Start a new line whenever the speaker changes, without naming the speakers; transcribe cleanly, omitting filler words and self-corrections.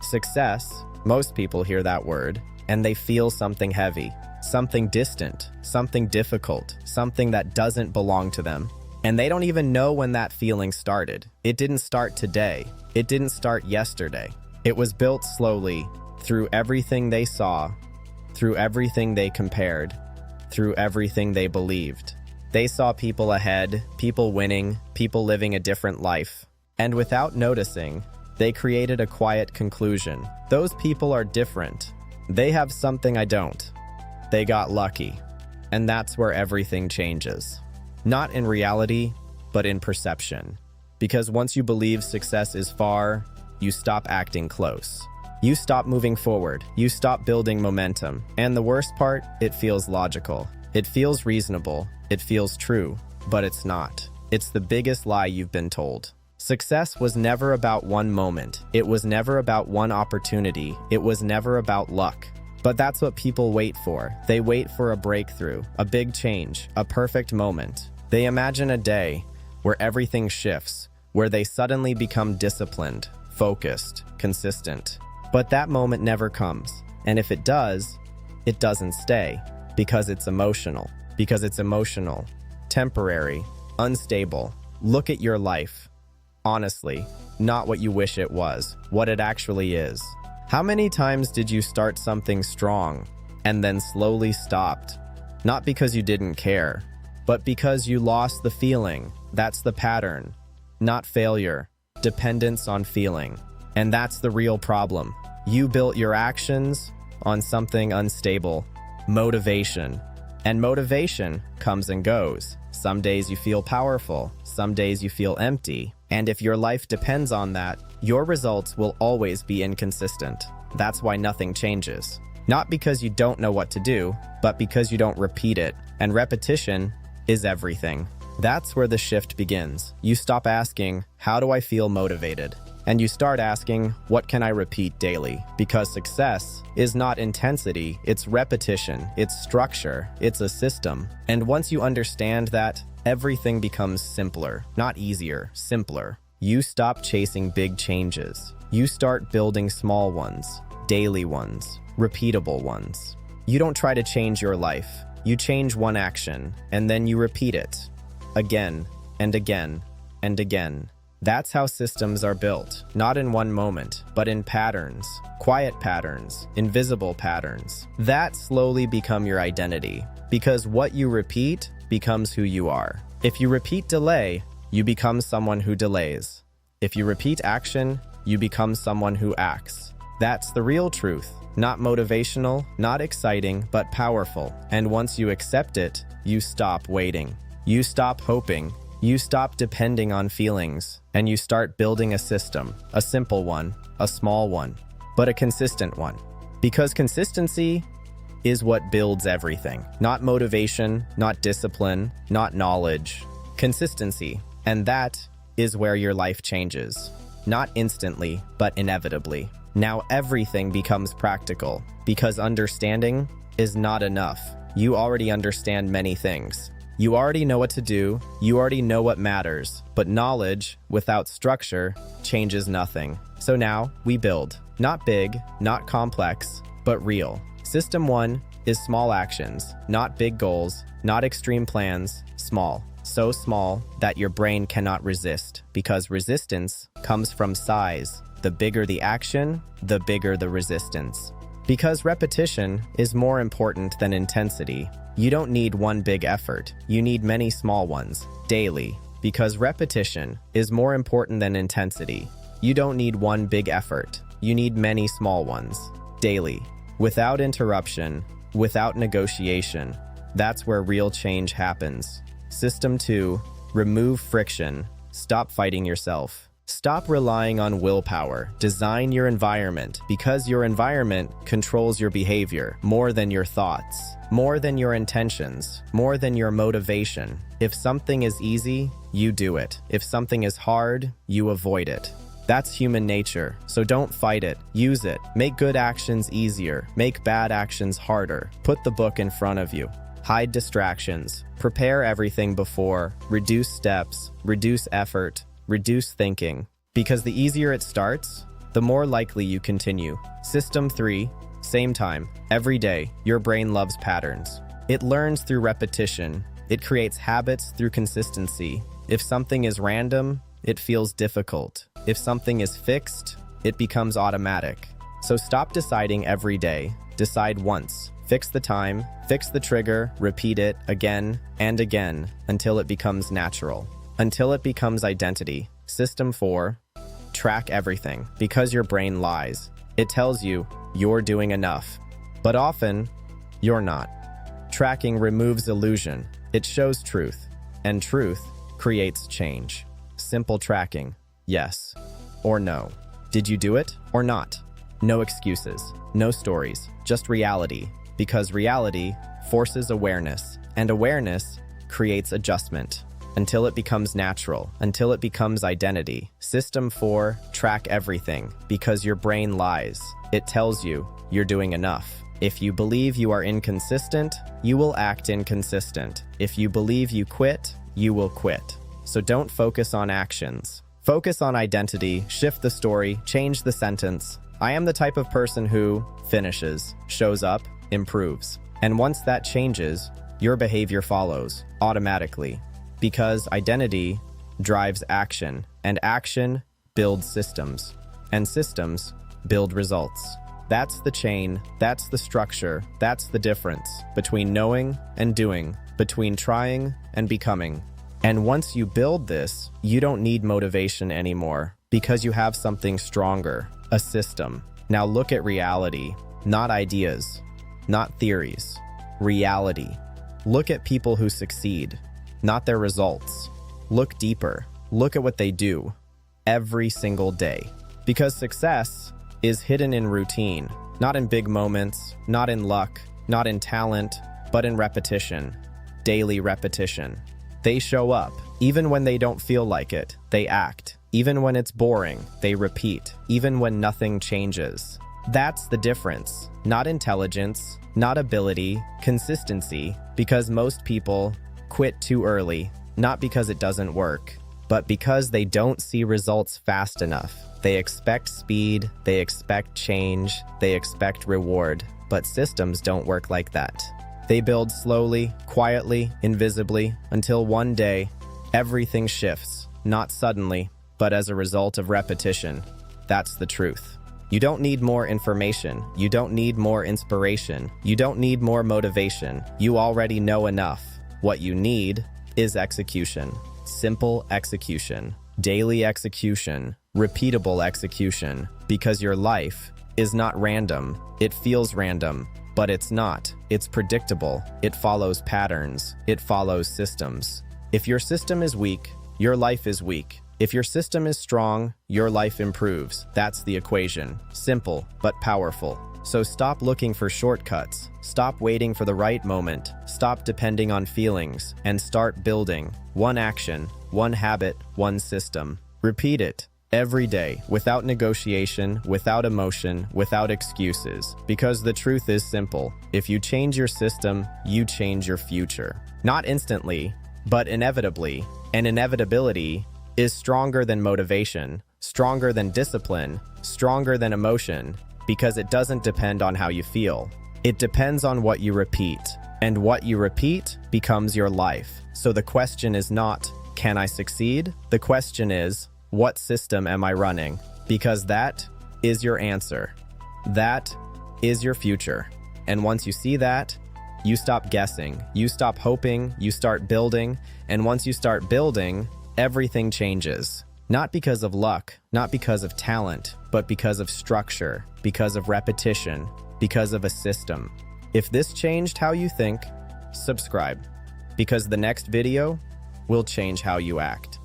Success, most people hear that word, and they feel something heavy, something distant, something difficult, something that doesn't belong to them. And they don't even know when that feeling started. It didn't start today. It didn't start yesterday. It was built slowly, through everything they saw, through everything they compared, through everything they believed. They saw people ahead, people winning, people living a different life. And without noticing, they created a quiet conclusion. Those people are different. They have something I don't. They got lucky. And that's where everything changes. Not in reality, but in perception. Because once you believe success is far, you stop acting close. You stop moving forward. You stop building momentum. And the worst part, it feels logical. It feels reasonable. It feels true. But it's not. It's the biggest lie you've been told. Success was never about one moment. It was never about one opportunity. It was never about luck. But that's what people wait for. They wait for a breakthrough, a big change, a perfect moment. They imagine a day where everything shifts, where they suddenly become disciplined, focused, consistent. But that moment never comes. And if it does, it doesn't stay because it's emotional. Because it's emotional, temporary, unstable. Look at your life. Honestly, not what you wish it was, what it actually is. How many times did you start something strong and then slowly stopped? Not because you didn't care, but because you lost the feeling. That's the pattern. Not failure, dependence on feeling. And that's the real problem. You built your actions on something unstable, motivation. And motivation comes and goes. Some days you feel powerful, some days you feel empty. And if your life depends on that, your results will always be inconsistent. That's why nothing changes. Not because you don't know what to do, but because you don't repeat it. And repetition is everything. That's where the shift begins. You stop asking, how do I feel motivated? And you start asking, what can I repeat daily? Because success is not intensity, it's repetition, it's structure, it's a system. And once you understand that, everything becomes simpler, not easier, simpler. You stop chasing big changes. You start building small ones, daily ones, repeatable ones. You don't try to change your life. You change one action, and then you repeat it again and again and again. That's how systems are built, not in one moment, but in patterns, quiet patterns, invisible patterns. That slowly become your identity, because what you repeat becomes who you are. If you repeat delay, you become someone who delays. If you repeat action, you become someone who acts. That's the real truth, not motivational, not exciting, but powerful. And once you accept it, you stop waiting. You stop hoping. You stop depending on feelings, and you start building a system, a simple one, a small one, but a consistent one. Because consistency is what builds everything. Not motivation, not discipline, not knowledge. Consistency. And that is where your life changes. Not instantly, but inevitably. Now everything becomes practical, because understanding is not enough. You already understand many things. You already know what to do, you already know what matters, but knowledge without structure changes nothing. So now we build. Not big, not complex, but real. System 1 is small actions, not big goals, not extreme plans, small. So small that your brain cannot resist, because resistance comes from size. The bigger the action, the bigger the resistance. Because repetition is more important than intensity. You don't need one big effort. You need many small ones, daily. Because repetition is more important than intensity. You don't need one big effort. You need many small ones, daily. Without interruption, without negotiation. That's where real change happens. System 2, remove friction. Stop fighting yourself. Stop relying on willpower. Design your environment, because your environment controls your behavior more than your thoughts, more than your intentions, more than your motivation. If something is easy, you do it. If something is hard, you avoid it. That's human nature, so don't fight it. Use it. Make good actions easier. Make bad actions harder. Put the book in front of you. Hide distractions. Prepare everything before. Reduce steps. Reduce effort. Reduce thinking. Because the easier it starts, the more likely you continue. System 3, same time, every day, your brain loves patterns. It learns through repetition. It creates habits through consistency. If something is random, it feels difficult. If something is fixed, it becomes automatic. So stop deciding every day. Decide once. Fix the time, fix the trigger, repeat it again and again until it becomes natural. Until it becomes identity. System 4, track everything. Because your brain lies. It tells you you're doing enough, but often you're not. Tracking removes illusion. It shows truth, and truth creates change. Simple tracking, yes or no. Did you do it or not? No excuses, no stories, just reality. Because reality forces awareness, and awareness creates adjustment. Until it becomes natural, until it becomes identity. System 4, track everything. Because your brain lies. It tells you you're doing enough. If you believe you are inconsistent, you will act inconsistent. If you believe you quit, you will quit. So don't focus on actions. Focus on identity, shift the story, change the sentence. I am the type of person who finishes, shows up, improves. And once that changes, your behavior follows automatically. Because identity drives action, and action builds systems, and systems build results. That's the chain, that's the structure, that's the difference between knowing and doing, between trying and becoming. And once you build this, you don't need motivation anymore because you have something stronger, a system. Now look at reality, not ideas, not theories, reality. Look at people who succeed, not their results. Look deeper. Look at what they do every single day. Because success is hidden in routine, not in big moments, not in luck, not in talent, but in repetition, daily repetition. They show up. Even when they don't feel like it, they act. Even when it's boring, they repeat. Even when nothing changes. That's the difference. Not intelligence, not ability, consistency. Because most people quit too early, not because it doesn't work, but because they don't see results fast enough. They expect speed, they expect change, they expect reward, but systems don't work like that. They build slowly, quietly, invisibly, until one day, everything shifts, not suddenly, but as a result of repetition. That's the truth. You don't need more information. You don't need more inspiration. You don't need more motivation. You already know enough. What you need is execution. Simple execution. Daily execution. Repeatable execution. Because your life is not random. It feels random, but it's not. It's predictable. It follows patterns. It follows systems. If your system is weak, your life is weak. If your system is strong, your life improves. That's the equation. Simple, but powerful. So stop looking for shortcuts. Stop waiting for the right moment. Stop depending on feelings and start building. One action, one habit, one system. Repeat it every day, without negotiation, without emotion, without excuses. Because the truth is simple. If you change your system, you change your future. Not instantly, but inevitably. And inevitability is stronger than motivation, stronger than discipline, stronger than emotion, because it doesn't depend on how you feel. It depends on what you repeat, and what you repeat becomes your life. So the question is not, can I succeed? The question is, what system am I running? Because that is your answer. That is your future. And once you see that, you stop guessing, you stop hoping, you start building, and once you start building, everything changes. Not because of luck, not because of talent, but because of structure, because of repetition, because of a system. If this changed how you think, subscribe, because the next video will change how you act.